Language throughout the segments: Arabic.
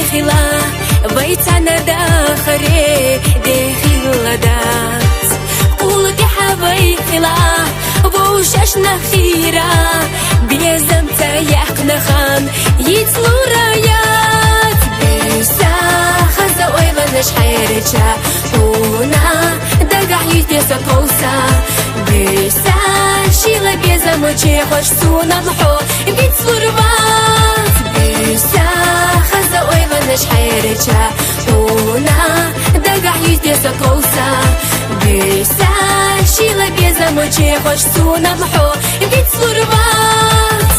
بخلا بيتنا داخري دخل دات قولك حبي خلا بوششنا خيرا بيزم تيحقنا خان يتلو رايات بيسا خزا ويلا نشحيرجا هنا دقع يتيسا توسا بيسا شيلا بيزم وجيخوش سونا محو بيتلو ربات بيسا خزا ويلا نشحيرجا هنا دقع يتيسا توسا بيسا شيلا بيزم وجيخوش سونا محو بيتلو ربات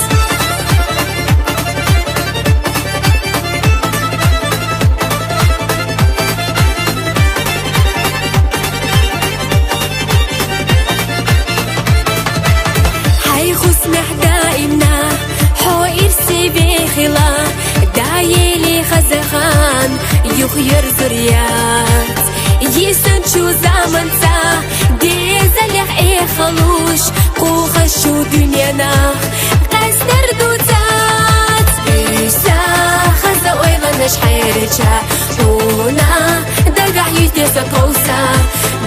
بخلا دايلي خزخان يخير زريات يسن شو زمن سا ديزلح اي خلوش قوخشو دنيانا قسنر دوتات بيسا خزا ويلا نشحيرجا هنا دقع يتيسا توسا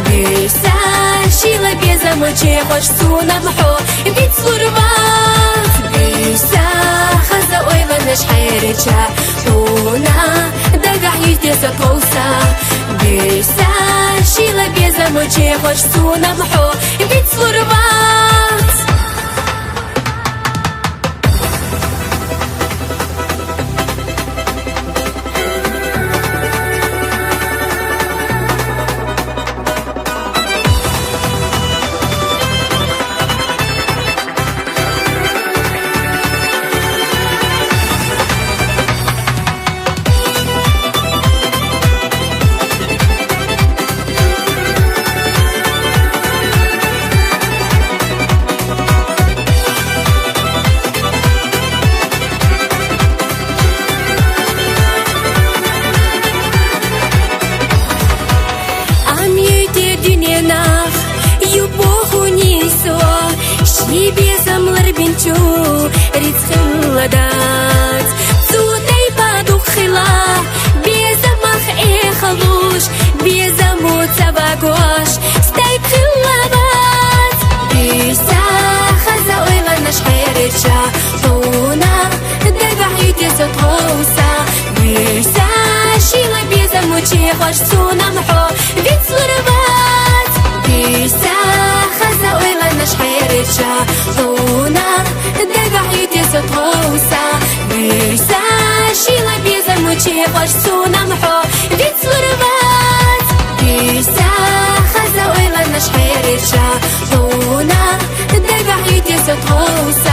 بيسا شيلا بيزا مجيخوش سونا محو بيتسلو ربات بيسا خزا ويلا نشحيرجا هنا دقع يتيسا توسا بيسا شيلا بيزا مجيخوش سونا محو بيتسلو ربات بنتو ريتخل دات زودي بادو خلا بيزمخ اي خلوش بيزمو تباقوش ستايب خلابات بيسا خزا ويلا نشحيرجا طونا دقع يتيسا توسا بيسا شيلا بيزمو تشيخوش سونا محو بيتسلو ربات بيسا خزا ويلا نشحيرجا طونا دقع يتيسا توسا بيسا شيلا بيزا مجيخوش سونا محو بيتسلو ربات بيسا خزا ويلا نشحيرجا طونا دقع يتيسا توسا